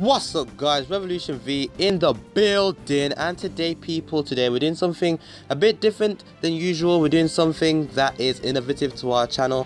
What's up guys, RevolutionV in the building, and today we're doing something a bit different than usual. We're doing something that is innovative to our channel.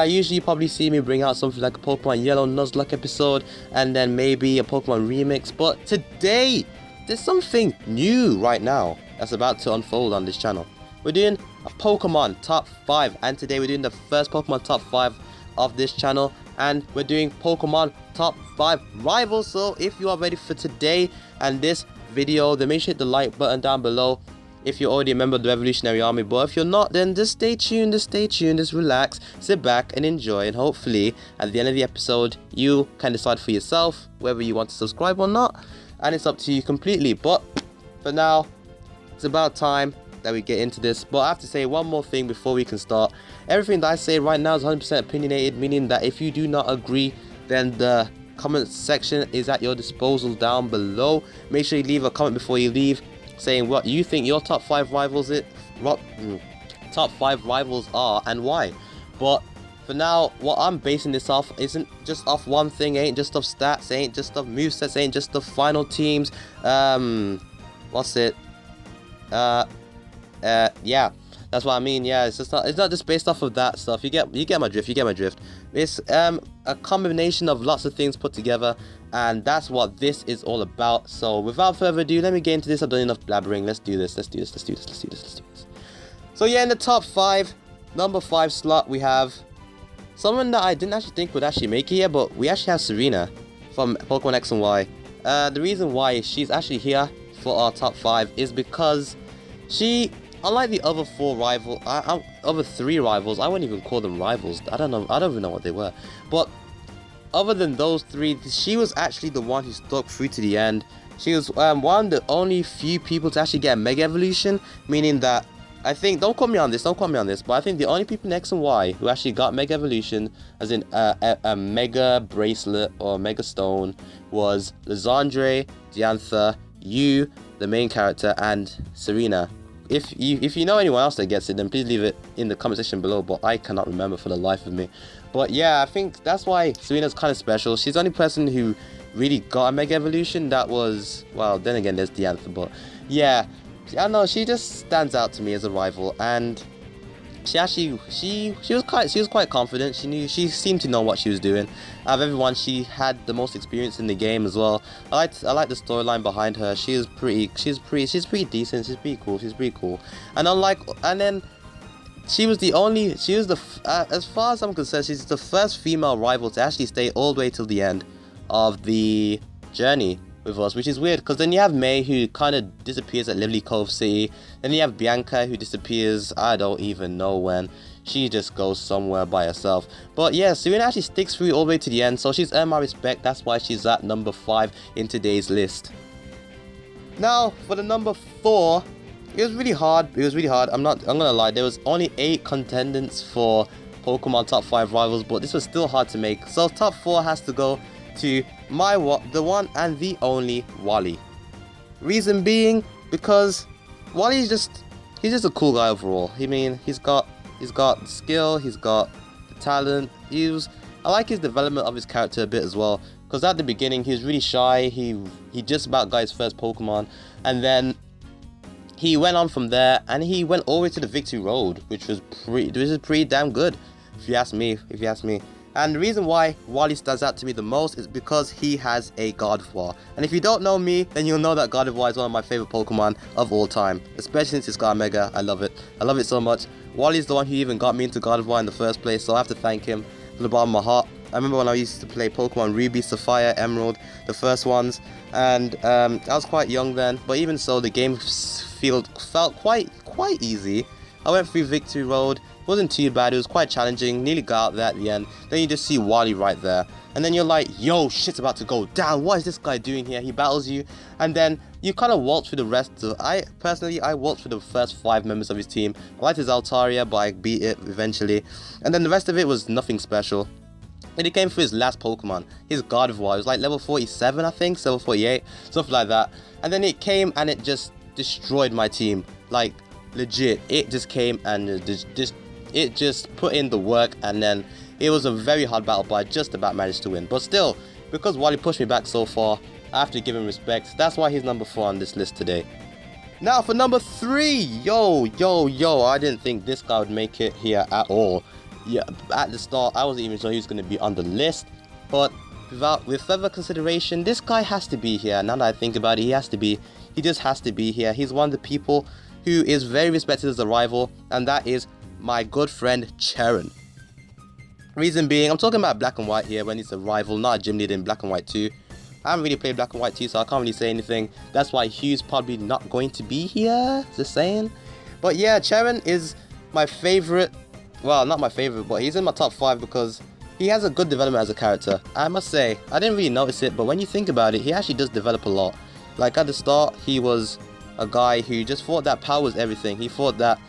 Usually you probably see me bring out something like a Pokemon Yellow Nuzlocke episode and then maybe a Pokemon remix, but today there's something new right now that's about to unfold on this channel. We're doing a Pokemon top 5, and today we're doing the first Pokemon top 5 of this channel, and we're doing Pokemon top 5 rivals. So if you are ready for today and this video, then make sure to hit the like button down below if you're already a member of the Revolutionary Army. But if you're not, then just stay tuned, just relax, sit back and enjoy, and hopefully at the end of the episode you can decide for yourself whether you want to subscribe or not, and it's up to you completely. But for now, it's about time that we get into this. But I have to say one more thing before we can start. Everything that I say right now is 100% opinionated, meaning that if you do not agree, then the comment section is at your disposal down below. Make sure you leave a comment before you leave saying what you think your top 5 rivals are and why. But for now, what I'm basing this off isn't just off one thing, ain't just off stats, ain't just off movesets, ain't just off final teams. Yeah, that's what I mean. Yeah, it's not just based off of that stuff. You get my drift. It's a combination of lots of things put together, and that's what this is all about. So without further ado, let me get into this. I've done enough blabbering. Let's do this. So yeah, in the top 5, number 5 slot, we have someone that I didn't actually think would actually make it here, but we actually have Serena from Pokemon X and Y. The reason why she's actually here for our top 5 is because she, unlike the other 3 rivals, I wouldn't even call them rivals. I don't even know what they were. But other than those 3, she was actually the one who stuck through to the end. She was one of the only few people to actually get a Mega Evolution, meaning that I think, don't quote me on this, but I think the only people in X and Y who actually got Mega Evolution, as in a Mega Bracelet or Mega Stone, was Lizandre, Diantha, you, the main character, and Serena. If you know anyone else that gets it, then please leave it in the comment section below, but I cannot remember for the life of me. But yeah, I think that's why Serena's kind of special. She's the only person who really got a Mega Evolution that was, well, then again there's Diantha, but yeah, I don't know, she just stands out to me as a rival. And she was quite confident. She seemed to know what she was doing. Out of everyone, she had the most experience in the game as well. I like the storyline behind her. She's pretty decent. She's pretty cool. And then she was as far as I'm concerned, she's the first female rival to actually stay all the way till the end of the journey with us, which is weird, because then you have May, who kind of disappears at Lively Cove City. Then you have Bianca, who disappears, I don't even know when. She just goes somewhere by herself. But yeah, Serena actually sticks through all the way to the end, so she's earned my respect. That's why she's at number 5 in today's list. Now for the number 4, it was really hard. I'm gonna lie, there was only 8 contendants for Pokemon top 5 rivals, but this was still hard to make. So top 4 has to go to the one and the only Wally. Reason being, because Wally's just a cool guy overall. I mean, he's got skill, he's got the talent. I like his development of his character a bit as well, because at the beginning he was really shy. He just about got his first Pokemon, and then he went on from there, and he went all the way to the Victory Road, which is pretty damn good, if you ask me. And the reason why Wally stands out to me the most is because he has a Gardevoir. And if you don't know me, then you'll know that Gardevoir is one of my favorite Pokemon of all time, especially since it's got a Mega. I love it so much. Wally's the one who even got me into Gardevoir in the first place, so I have to thank him from the bottom of my heart. I remember when I used to play Pokemon Ruby, Sapphire, Emerald, the first ones, and I was quite young then, but even so, the game felt quite easy. I went through Victory Road. It wasn't too bad, it was quite challenging, nearly got out there at the end. Then you just see Wally right there, and then you're like, yo, shit's about to go down, what is this guy doing here? He battles you, and then you kind of waltz through the rest of, I waltzed through the first 5 members of his team. I liked his Altaria, but I beat it eventually, and then the rest of it was nothing special. And he came for his last Pokemon, his Gardevoir. It was like level 47, I think, level 48, something like that. And then it came and it just destroyed my team, like legit. It just came and it just put in the work, and then it was a very hard battle, but I just about managed to win. But still, because Wally pushed me back so far, I have to give him respect. That's why he's number 4 on this list today. Now for number 3, yo, I didn't think this guy would make it here at all. Yeah, at the start, I wasn't even sure he was going to be on the list, but with further consideration, this guy has to be here. Now that I think about it, he just has to be here. He's one of the people who is very respected as a rival, and that is my good friend Cheren. Reason being, I'm talking about Black and White here when he's a rival, not a gym leader in Black and White 2. I haven't really played Black and White 2, so I can't really say anything. That's why Hugh's probably not going to be here, just saying. But yeah, Cheren is my favorite. Well, not my favorite, but he's in my top 5 because he has a good development as a character. I must say, I didn't really notice it, but when you think about it, he actually does develop a lot. Like at the start, he was a guy who just thought that power was everything. He thought that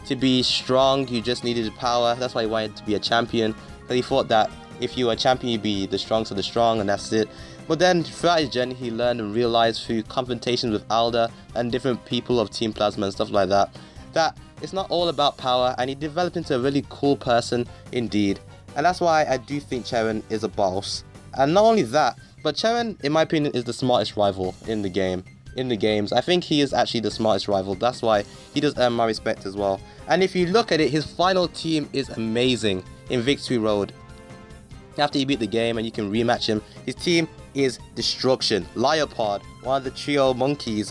to be strong, you just needed power. That's why he wanted to be a champion. Because he thought that if you were a champion, you'd be the strongest of the strong, and that's it. But then throughout his journey, he learned and realized through confrontations with Alda and different people of Team Plasma and stuff like that, that it's not all about power, and he developed into a really cool person indeed. And that's why I do think Cheren is a boss. And not only that, but Cheren, in my opinion, is the smartest rival in the game. In the games, I think he is actually the smartest rival. That's why he does earn my respect as well. And if you look at it, his final team is amazing in Victory Road. After you beat the game and you can rematch him, his team is Destruction, Leopard, one of the trio monkeys,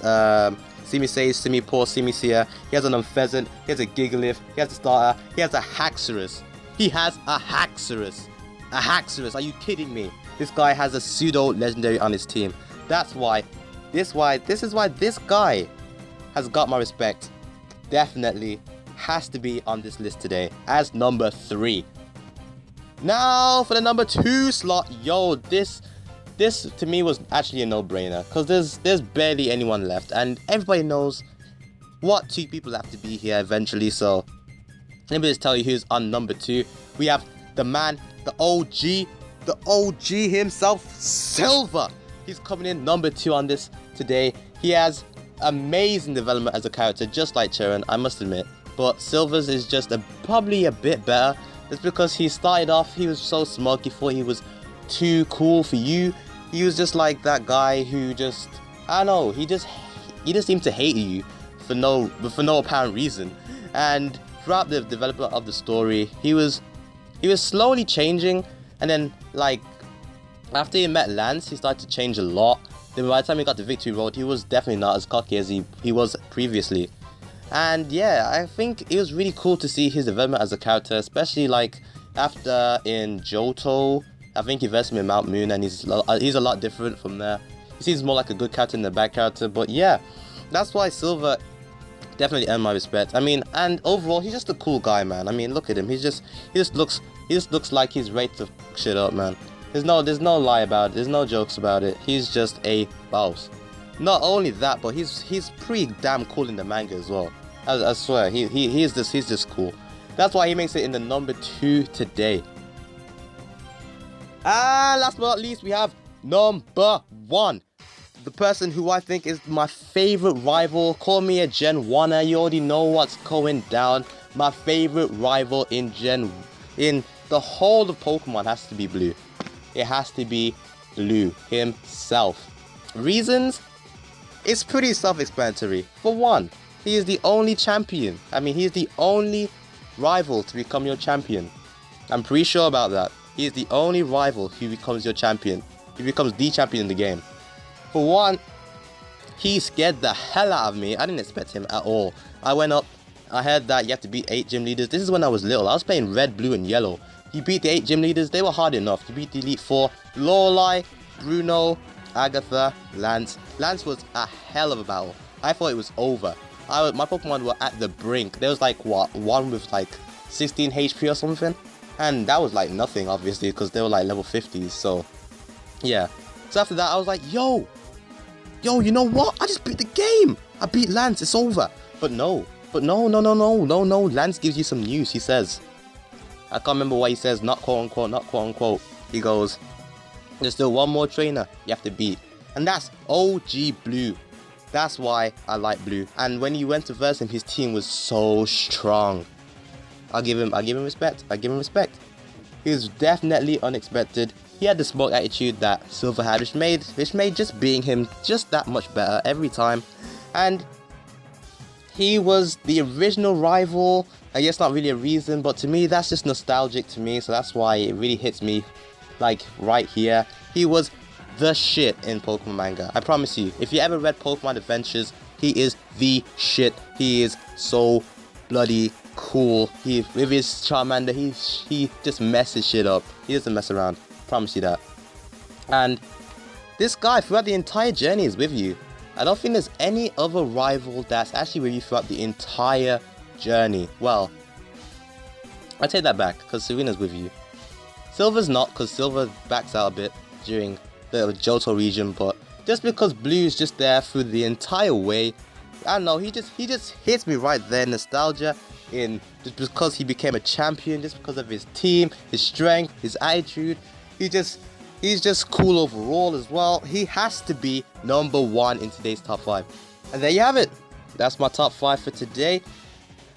Simi Sage, Simi Paw, Simi Sia. He has an Unpheasant, he has a Gigalith, he has a Starter, he has a Haxorus. He has a Haxorus. A Haxorus, are you kidding me? This guy has a pseudo legendary on his team. That's why, this is why this guy has got my respect. Definitely has to be on this list today as number 3. Now for the number 2 slot, yo, this to me was actually a no-brainer because there's barely anyone left, and everybody knows what 2 people have to be here eventually. So let me just tell you who's on number 2. We have the man, the OG himself, Silver. He's coming in number 2 on this today. He has amazing development as a character, just like Cheren, I must admit. But Silver's is just probably a bit better. It's because he started off, he was so smug, he thought he was too cool for you. He was just like that guy who just, I don't know, he just seemed to hate you for no apparent reason. And throughout the development of the story, he was slowly changing, and then like after he met Lance, he started to change a lot. Then by the time he got to Victory Road, he was definitely not as cocky as he was previously. And yeah, I think it was really cool to see his development as a character, especially like after in Johto. I think he versed him in Mount Moon, and he's a lot different from there. He seems more like a good character than a bad character. But yeah, that's why Silver definitely earned my respect. I mean, and overall, he's just a cool guy, man. I mean, look at him. He just looks like he's ready to fuck shit up, man. There's no lie about it. There's no jokes about it. He's just a boss. Not only that, but he's pretty damn cool in the manga as well. I swear, he's just cool. That's why he makes it in the number 2 today. And last but not least, we have number 1. The person who I think is my favorite rival. Call me a Gen 1er. You already know what's going down. My favorite rival in the whole of Pokemon has to be Blue. It has to be Blue himself. Reasons? It's pretty self-explanatory. For one, he is the only champion. I mean, he is the only rival to become your champion. I'm pretty sure about that. He is the only rival who becomes your champion. He becomes the champion in the game. For one, he scared the hell out of me. I didn't expect him at all. I went up, I heard that you have to beat 8 gym leaders. This is when I was little. I was playing red, blue, and yellow. You beat the 8 gym leaders, they were hard enough. You beat the Elite 4, Lorelei, Bruno, Agatha, Lance. Lance was a hell of a battle. I thought it was over. My Pokemon were at the brink. There was like, what, one with like 16 HP or something? And that was like nothing, obviously, because they were like level 50s, so yeah. So after that, I was like, yo, you know what? I just beat the game. I beat Lance, it's over. But no. Lance gives you some news. He says, I can't remember what he says, not quote unquote. He goes, there's still one more trainer you have to beat. And that's OG Blue. That's why I like Blue. And when he went to verse him, his team was so strong. I'll give him respect. He was definitely unexpected. He had the smoke attitude that Silver had, which made just being him just that much better every time. And he was the original rival. I guess not really a reason, but to me that's just nostalgic to me, so that's why it really hits me like right here. He was the shit in Pokemon manga. I promise you, if you ever read Pokemon Adventures, he is the shit. He is so bloody cool. He with his Charmander, he just messes shit up. He doesn't mess around. Promise you that. And this guy throughout the entire journey is with you. I don't think there's any other rival that's actually with you throughout the entire journey. Well, I take that back, because Serena's with you. Silver's not, because Silver backs out a bit during the Johto region, but just because Blue's just there through the entire way, I don't know, he just hits me right there. Nostalgia in just because he became a champion, just because of his team, his strength, his attitude. He's just cool overall as well. He has to be number 1 in today's top 5. And there you have it. That's my top 5 for today.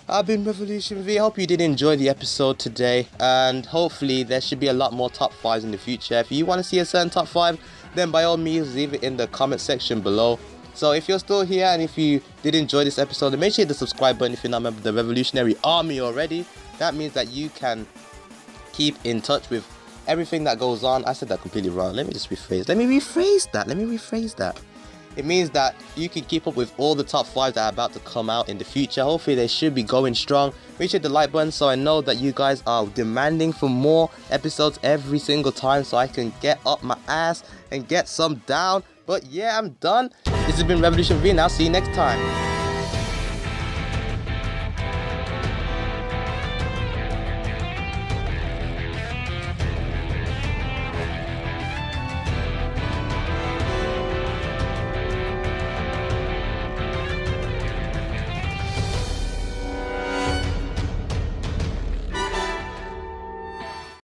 I've been RevolutionV. I hope you did enjoy the episode today, and hopefully there should be a lot more top 5s in the future. If you want to see a certain top 5, then by all means leave it in the comment section below. So if you're still here and if you did enjoy this episode, then make sure you hit the subscribe button if you're not a member of the Revolutionary Army already. That means that you can keep in touch with everything that goes on. I said that completely wrong. Let me rephrase that. It means that you can keep up with all the top 5s that are about to come out in the future. Hopefully they should be going strong. Make sure to hit the like button so I know that you guys are demanding for more episodes every single time, so I can get up my ass and get some down. But yeah, I'm done. This has been RevolutionV, and I'll see you next time.